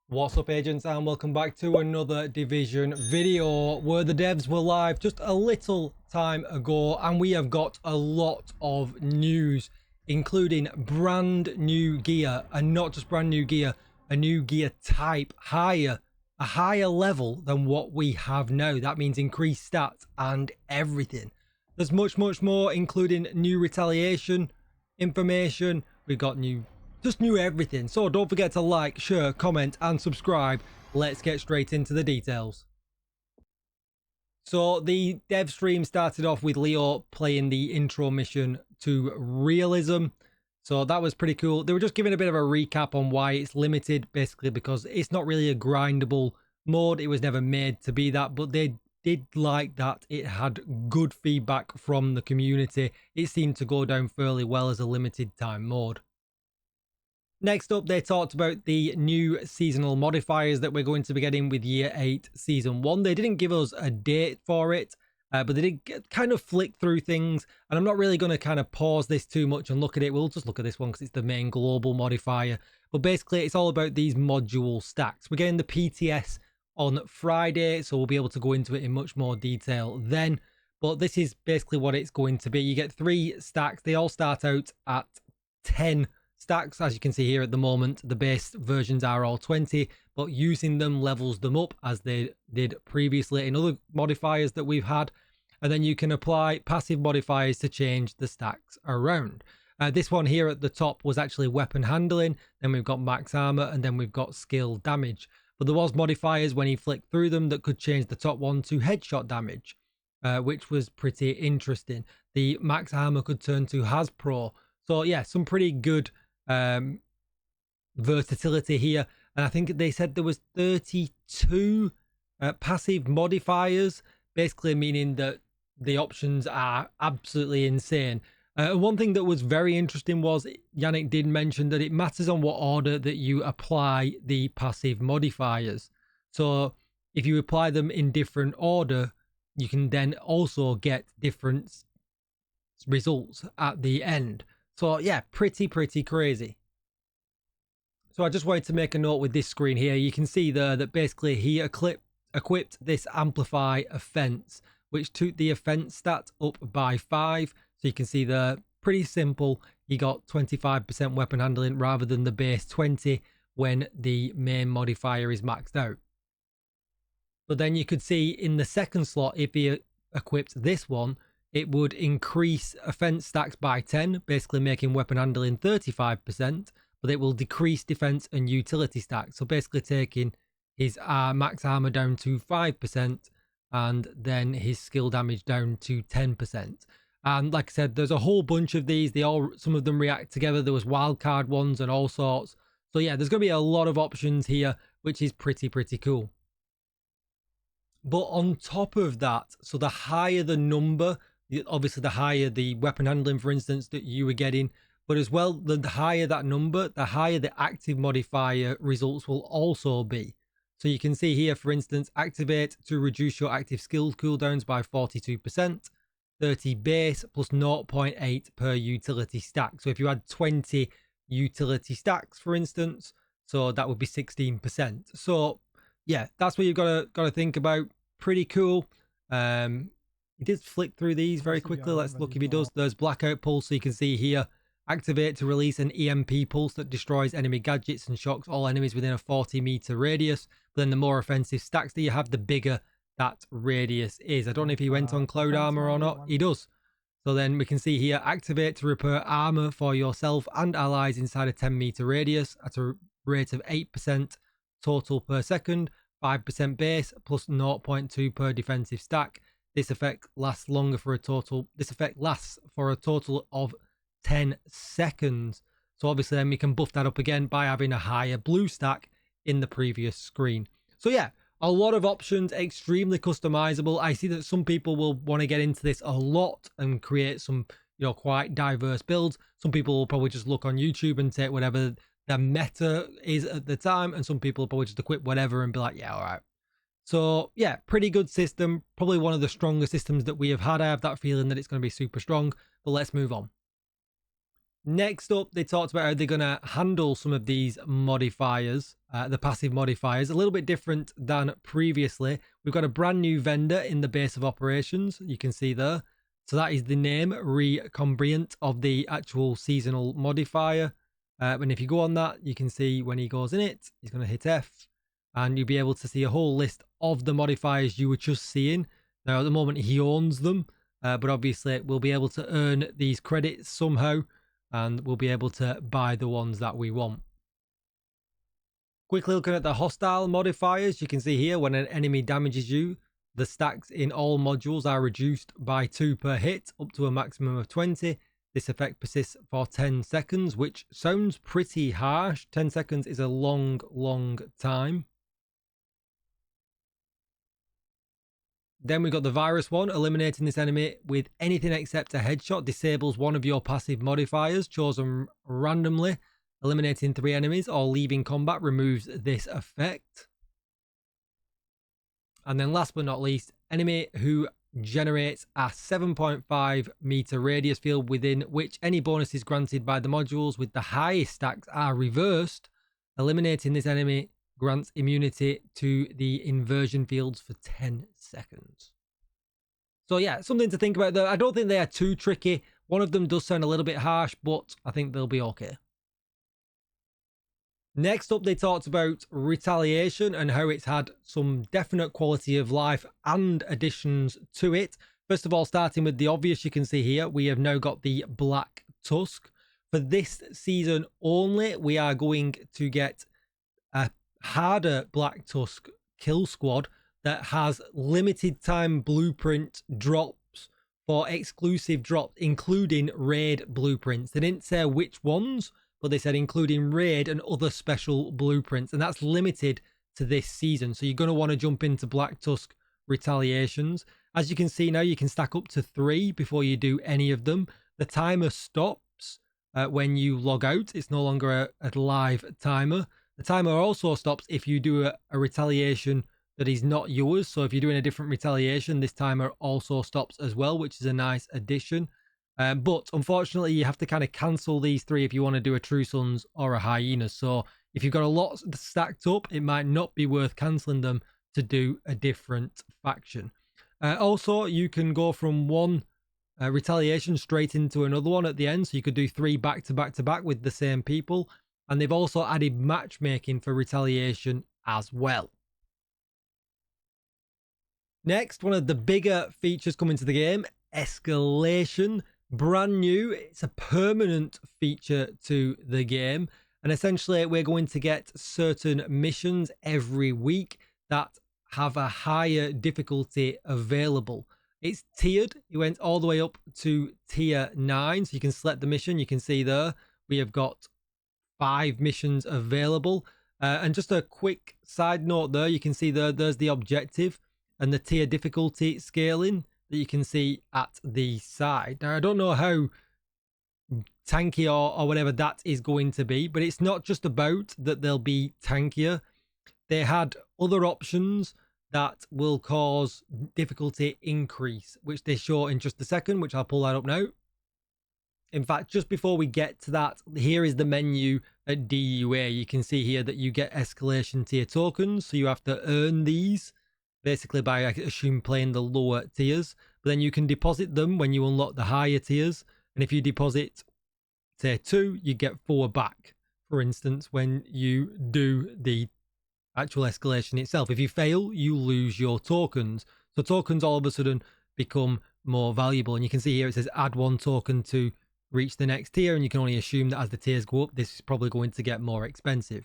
What's up, agents, and welcome back to another Division video where the devs were live just a little time ago, and we have got a lot of news, including brand new gear, and not just brand new gear, a new gear type, a higher level than what we have now. That means increased stats and everything. There's much more, including new retaliation information. We've got new everything. So don't forget to like, share, comment and subscribe. Let's get straight into the details. So the dev stream started off with Leo playing the intro mission to Realism. So that was pretty cool. They were just giving a bit of a recap on why it's limited, basically because it's not really a grindable mode. It was never made to be that, but they did like that it had good feedback from the community. It seemed to go down fairly well as a limited time mode. Next up, they talked about the new seasonal modifiers that we're going to be getting with Year 8 Season 1. They didn't give us a date for it, but they did kind of flick through things. And I'm not really going to kind of pause this too much and look at it. We'll just look at this one because it's the main global modifier. But basically, it's all about these module stacks. We're getting the PTS on Friday, so we'll be able to go into it in much more detail then. But this is basically what it's going to be. You get 3 stacks. They all start out at 10 stacks. As you can see here at the moment, the base versions are all 20, but using them levels them up as they did previously in other modifiers that we've had. And then you can apply passive modifiers to change the stacks around. This one here at the top was actually weapon handling, then we've got max armor, and then we've got skill damage. But there was modifiers when he flicked through them that could change the top one to headshot damage, which was pretty interesting. The max armor could turn to Has Pro. So yeah, some pretty good versatility here. And I think they said there was 32 passive modifiers, basically meaning that the options are absolutely insane. One thing that was very interesting was Yannick did mention that it matters on what order that you apply the passive modifiers. So if you apply them in different order, you can then also get different results at the end. So yeah, pretty crazy. So I just wanted to make a note with this screen here. You can see there that basically he equipped this amplify offense, which took the offense stat up by 5. So you can see there, pretty simple. He got 25% weapon handling rather than the base 20 when the main modifier is maxed out. But then you could see in the second slot, if he equipped this one, it would increase offense stacks by 10, basically making weapon handling 35%, but it will decrease defense and utility stacks. So basically taking his max armor down to 5% and then his skill damage down to 10%. And like I said, there's a whole bunch of these. Some of them react together. There was wildcard ones and all sorts. So yeah, there's going to be a lot of options here, which is pretty cool. But on top of that, so the higher the number, obviously the higher the weapon handling, for instance, that you were getting, but as well, the higher that number, the higher the active modifier results will also be. So you can see here, for instance, activate to reduce your active skill cooldowns by 42%, 30 base plus 0.8 per utility stack. So if you had 20 utility stacks, for instance, so that would be 16%. So yeah, that's what you've got to think about. Pretty cool. He did flick through these very quickly. Let's look if he does. There's blackout pulse. So you can see here, activate to release an EMP pulse that destroys enemy gadgets and shocks all enemies within a 40-meter radius. But then the more offensive stacks that you have, the bigger that radius is. I don't know if he went on cloud armor or not. He does. So then we can see here, activate to repair armor for yourself and allies inside a 10-meter radius at a rate of 8% total per second, 5% base plus 0.2 per defensive stack. This effect lasts longer for a total. This effect lasts for a total of 10 seconds. So obviously then we can buff that up again by having a higher blue stack in the previous screen. So yeah, a lot of options, extremely customizable. I see that some people will want to get into this a lot and create some, quite diverse builds. Some people will probably just look on YouTube and take whatever the meta is at the time, and some people will probably just equip whatever and be like, yeah, all right. So yeah, pretty good system. Probably one of the stronger systems that we have had. I have that feeling that it's going to be super strong, but let's move on. Next up, they talked about how they're going to handle some of these modifiers, the passive modifiers, a little bit different than previously. We've got a brand new vendor in the base of operations, you can see there. So that is the name, Recombrient, of the actual seasonal modifier. And if you go on that, you can see when he goes in it, he's going to hit F, and you'll be able to see a whole list of the modifiers you were just seeing. Now, at the moment, he owns them, but obviously we'll be able to earn these credits somehow, and we'll be able to buy the ones that we want. Quickly looking at the hostile modifiers, you can see here when an enemy damages you, the stacks in all modules are reduced by 2 per hit, up to a maximum of 20. This effect persists for 10 seconds, which sounds pretty harsh. 10 seconds is a long, long time. Then we got the virus one. Eliminating this enemy with anything except a headshot disables one of your passive modifiers chosen randomly. Eliminating 3 enemies or leaving combat removes this effect. And then last but not least, enemy who generates a 7.5 meter radius field within which any bonuses granted by the modules with the highest stacks are reversed. Eliminating this enemy grants immunity to the inversion fields for 10 seconds. So yeah, something to think about there. I don't think they are too tricky. One of them does sound a little bit harsh, but I think they'll be okay. Next up, they talked about Retaliation and how it's had some definite quality of life and additions to it. First of all, starting with the obvious, you can see here, we have now got the Black Tusk. For this season only, we are going to get a harder Black Tusk kill squad that has limited time blueprint drops for exclusive drops, including raid blueprints. They didn't say which ones, but they said including raid and other special blueprints, and that's limited to this season. So you're going to want to jump into Black Tusk Retaliations. As you can see now, you can stack up to 3 before you do any of them. The timer stops when you log out. It's no longer a live timer. The timer also stops if you do a retaliation that is not yours. So if you're doing a different retaliation, this timer also stops as well, which is a nice addition. But unfortunately, you have to kind of cancel these 3 if you want to do a True Sons or a Hyena. So if you've got a lot stacked up, it might not be worth cancelling them to do a different faction. Also, you can go from one retaliation straight into another one at the end. So you could do 3 back to back to back with the same people. And they've also added matchmaking for retaliation as well. Next, one of the bigger features coming to the game, Escalation. Brand new. It's a permanent feature to the game. And essentially, we're going to get certain missions every week that have a higher difficulty available. It's tiered. It went all the way up to tier 9. So you can select the mission. You can see there we have got 5 missions available. And just a quick side note there, you can see there's the objective and the tier difficulty scaling that you can see at the side. Now, I don't know how tanky or whatever that is going to be, but it's not just about that they'll be tankier. They had other options that will cause difficulty increase, which they show in just a second, which I'll pull that up now. In fact, just before we get to that, here is the menu at DUA. You can see here that you get escalation tier tokens, so you have to earn these basically by, I assume, playing the lower tiers. But then you can deposit them when you unlock the higher tiers. And if you deposit, say, 2, you get 4 back, for instance, when you do the actual escalation itself. If you fail, you lose your tokens. So tokens all of a sudden become more valuable. And you can see here it says add 1 token to reach the next tier. And you can only assume that as the tiers go up, this is probably going to get more expensive.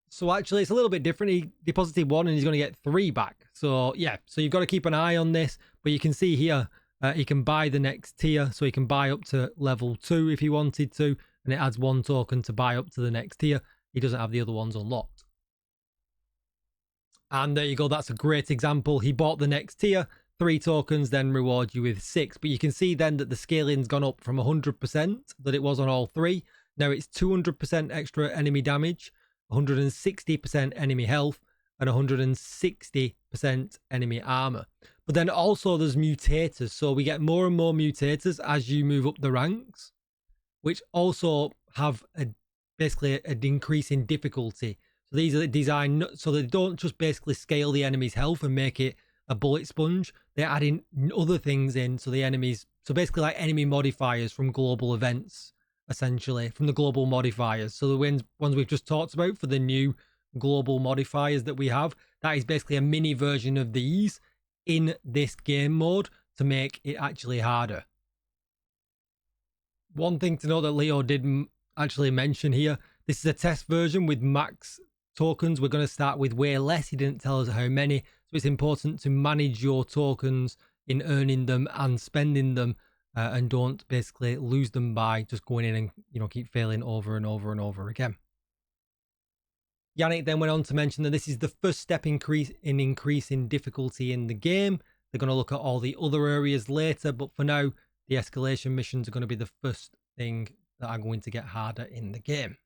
So actually, it's a little bit different. He deposited 1 and he's going to get 3 back. So yeah, so you've got to keep an eye on this. But you can see here, he can buy the next tier. So he can buy up to level 2 if he wanted to. And it adds 1 token to buy up to the next tier. He doesn't have the other ones unlocked. And there you go. That's a great example. He bought the next tier. 3 tokens then reward you with 6. But you can see then that the scaling's gone up from 100% that it was on all 3. Now it's 200% extra enemy damage, 160% enemy health, and 160% enemy armor. But then also there's mutators. So we get more and more mutators as you move up the ranks. which also have basically an increase in difficulty. So these are designed so they don't just basically scale the enemy's health and make it a bullet sponge. They're adding other things in, so the enemies, so basically like enemy modifiers from global events, essentially from the global modifiers. So the ones we've just talked about for the new global modifiers that we have, that is basically a mini version of these in this game mode to make it actually harder. One thing to note that Leo didn't actually mention here, this is a test version with max tokens. We're going to start with way less. He didn't tell us how many, so it's important to manage your tokens in earning them and spending them, and don't basically lose them by just going in and, you know, keep failing over and over and over again. Yannick then went on to mention that this is the first step in increasing difficulty in the game. They're going to look at all the other areas later, but for now, the escalation missions are going to be the first thing that are going to get harder in the game.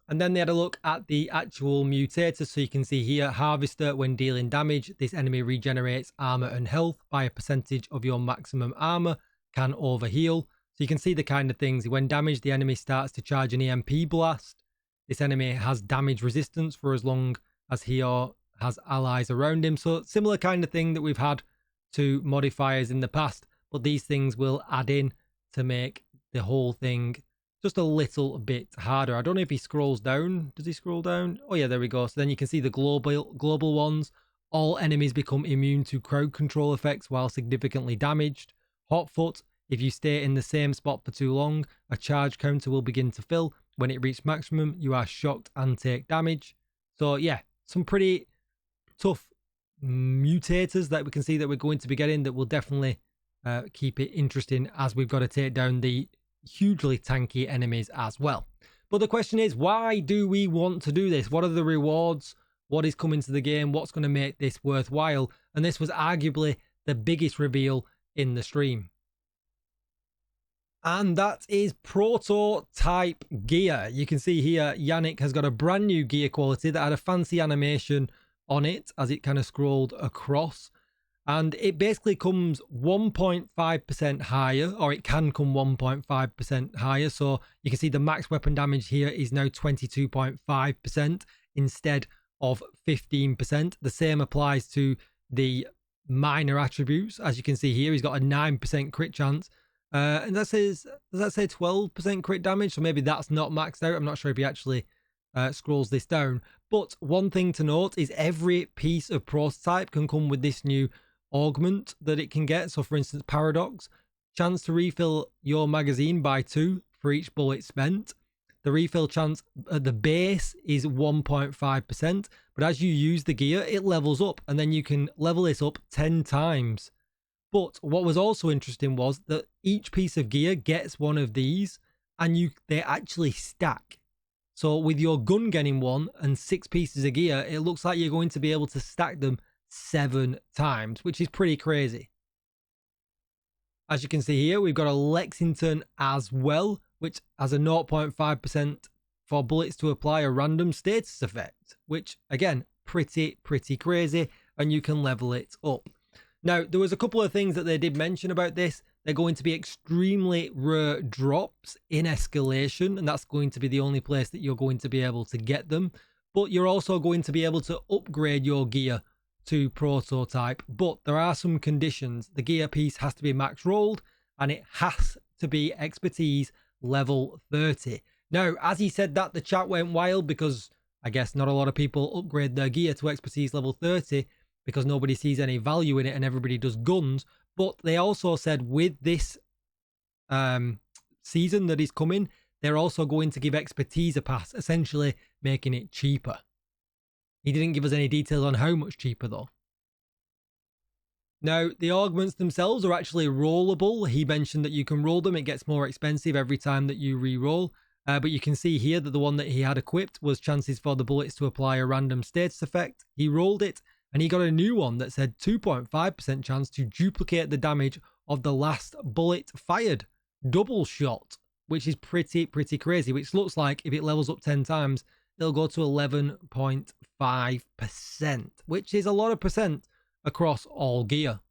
And then they had a look at the actual mutators. So you can see here, Harvester, when dealing damage, this enemy regenerates armor and health by a percentage of your maximum armor, can overheal. So you can see the kind of things. When damaged, the enemy starts to charge an EMP blast. This enemy has damage resistance for as long as he or has allies around him. So similar kind of thing that we've had to modifiers in the past, but these things will add in to make the whole thing just a little bit harder. I don't know if he scrolls down. Does he scroll down? Oh yeah, there we go. So then you can see the global ones. All enemies become immune to crowd control effects while significantly damaged. Hotfoot, if you stay in the same spot for too long, a charge counter will begin to fill. When it reaches maximum, you are shocked and take damage. So yeah, some pretty tough mutators that we can see that we're going to be getting that will definitely keep it interesting as we've got to take down the hugely tanky enemies as well. But the question is, why do we want to do this? What are the rewards? What is coming to the game? What's going to make this worthwhile? And this was arguably the biggest reveal in the stream. And that is prototype gear. You can see here, Yannick has got a brand new gear quality that had a fancy animation on it as it kind of scrolled across. And it basically comes 1.5% higher, or it can come 1.5% higher. So you can see the max weapon damage here is now 22.5% instead of 15%. The same applies to the minor attributes. As you can see here, he's got a 9% crit chance. And that says, does that say 12% crit damage? So maybe that's not maxed out. I'm not sure if he actually scrolls this down. But one thing to note is every piece of prototype can come with this new augment that it can get. So for instance, Paradox, chance to refill your magazine by 2 for each bullet spent. The refill chance at the base is 1.5%, but as you use the gear, it levels up, and then you can level this up 10 times. But what was also interesting was that each piece of gear gets one of these, and they actually stack. So with your gun getting one and 6 pieces of gear, it looks like you're going to be able to stack them 7 times, which is pretty crazy. As you can see here, we've got a Lexington as well, which has a 0.5% for bullets to apply a random status effect, which again, pretty crazy, and you can level it up. Now, there was a couple of things that they did mention about this. They're going to be extremely rare drops in Escalation, and that's going to be the only place that you're going to be able to get them. But you're also going to be able to upgrade your gear to prototype, but there are some conditions. The gear piece has to be max rolled, and it has to be expertise level 30. Now, as he said that, the chat went wild because I guess not a lot of people upgrade their gear to expertise level 30 because nobody sees any value in it and everybody does guns. But they also said with this season that is coming, they're also going to give expertise a pass, essentially making it cheaper. He didn't give us any details on how much cheaper though. Now, the augments themselves are actually rollable. He mentioned that you can roll them. It gets more expensive every time that you re-roll. But you can see here that the one that he had equipped was chances for the bullets to apply a random status effect. He rolled it, and he got a new one that said 2.5% chance to duplicate the damage of the last bullet fired. Double shot, which is pretty crazy, which looks like if it levels up 10 times, it'll go to 11.5%, which is a lot of percent across all gear.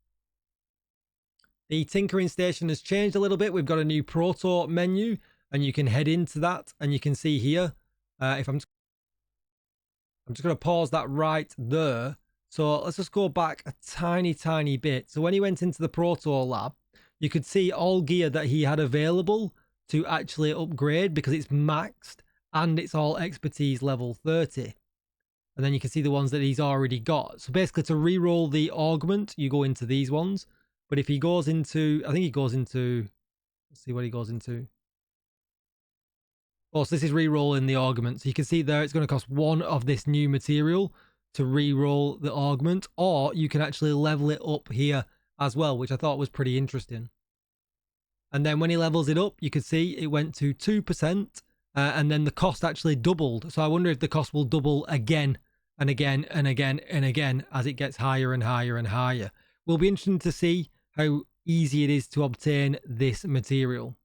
The tinkering station has changed a little bit. We've got a new proto menu, and you can head into that, and you can see here, if I'm just going to pause that right there. So let's just go back a tiny bit. So when he went into the proto lab, you could see all gear that he had available to actually upgrade because it's maxed and it's all expertise level 30. And then you can see the ones that he's already got. So basically to re-roll the augment, you go into these ones. But if he goes into, I think he goes into, let's see what he goes into. Oh, so this is re-rolling the augment. So you can see there it's going to cost 1 of this new material to re-roll the augment. Or you can actually level it up here as well, which I thought was pretty interesting. And then when he levels it up, you can see it went to 2%. And then the cost actually doubled. So I wonder if the cost will double again and again and again and again as it gets higher and higher and higher. Will be interesting to see how easy it is to obtain this material.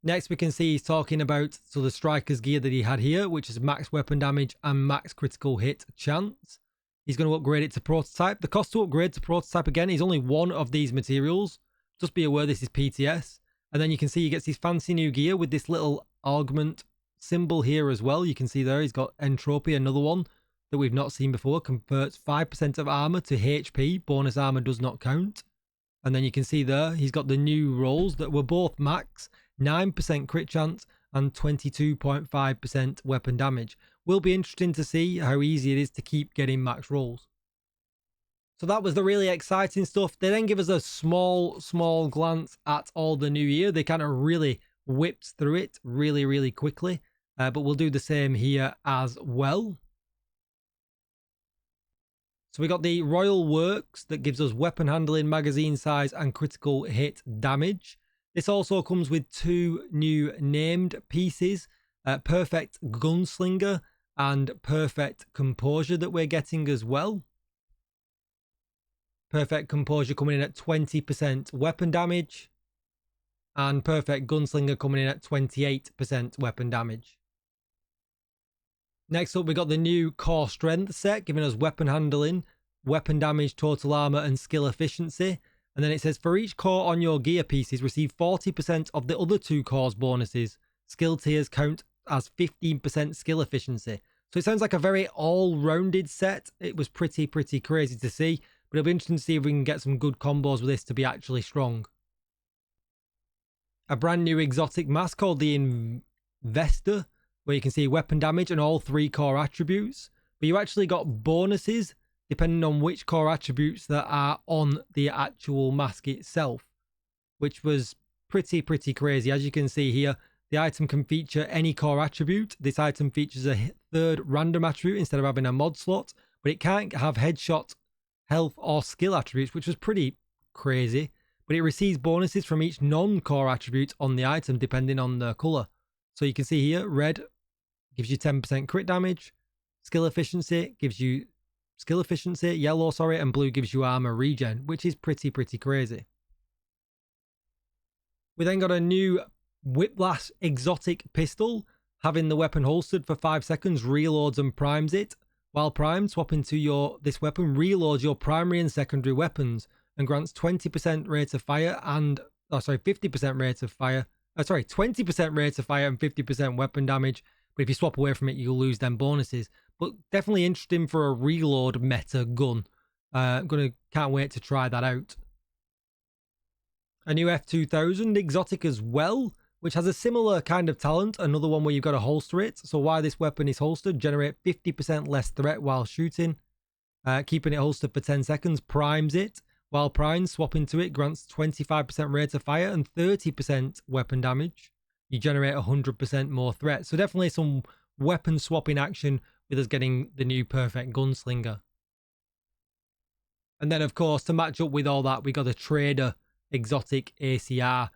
Next, we can see he's talking about the striker's gear that he had here, which is max weapon damage and max critical hit chance. He's going to upgrade it to prototype. The cost to upgrade to prototype again is only 1 of these materials. Just be aware this is PTS. And then you can see he gets his fancy new gear with this little augment symbol here as well. You can see there he's got entropy, another one that we've not seen before. Converts 5% of armor to HP. Bonus armor does not count. And then you can see there he's got the new rolls that were both max, 9% crit chance and 22.5% weapon damage. Will be interesting to see how easy it is to keep getting max rolls. So that was the really exciting stuff. They then give us a small glance at all the new year. They kind of really whipped through it really quickly. But we'll do the same here as well. So we got the Royal Works that gives us weapon handling, magazine size and critical hit damage. This also comes with 2 new named pieces. Perfect Gunslinger and Perfect Composure that we're getting as well. Perfect Composure coming in at 20% weapon damage. And Perfect Gunslinger coming in at 28% weapon damage. Next up, we got the new Core Strength set, giving us weapon handling, weapon damage, total armor, and skill efficiency. And then it says, for each core on your gear pieces, receive 40% of the other 2 cores bonuses. Skill tiers count as 15% skill efficiency. So it sounds like a very all-rounded set. It was pretty crazy to see. But it'll be interesting to see if we can get some good combos with this to be actually strong. A brand new exotic mask called the Investor, where you can see weapon damage and all 3 core attributes. But you actually got bonuses depending on which core attributes that are on the actual mask itself, which was pretty crazy. As you can see here, the item can feature any core attribute. This item features a 3rd random attribute instead of having a mod slot, but it can't have headshot, health or skill attributes, which was pretty crazy. But it receives bonuses from each non-core attribute on the item depending on the color. So you can see here, red gives you 10% crit damage, skill efficiency gives you skill efficiency, yellow, and blue gives you armor regen, which is pretty crazy. We then got a new Whiplash exotic pistol, having the weapon holstered for 5 seconds, reloads and primes it. While primed, swap into this weapon reloads your primary and secondary weapons and grants 20% rate of fire and 50% rate of fire. 20% rate of fire and 50% weapon damage. But if you swap away from it, you'll lose them bonuses. But definitely interesting for a reload meta gun. Can't wait to try that out. A new F2000 exotic as well, which has a similar kind of talent. Another one where you've got to holster it. So while this weapon is holstered, generate 50% less threat while shooting. Keeping it holstered for 10 seconds primes it. While primed, swap into it grants 25% rate of fire and 30% weapon damage. You generate 100% more threat. So definitely some weapon swapping action with us getting the new Perfect Gunslinger. And then, of course, to match up with all that, we got a Trader exotic ACR,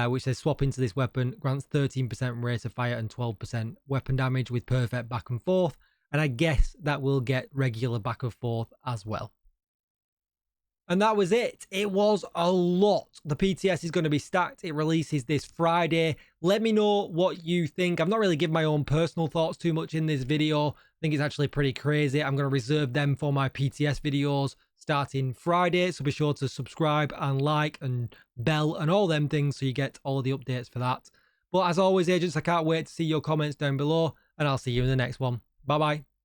which says swap into this weapon, grants 13% rate of fire and 12% weapon damage with perfect back and forth. And I guess that will get regular back and forth as well. And that was it. It was a lot. The PTS is going to be stacked. It releases this Friday. Let me know what you think. I've not really given my own personal thoughts too much in this video. I think it's actually pretty crazy. I'm going to reserve them for my PTS videos. starting Friday, so be sure to subscribe and like and bell and all them things so you get all of the updates for that. But as always, agents, I can't wait to see your comments down below, and I'll see you in the next one. Bye bye.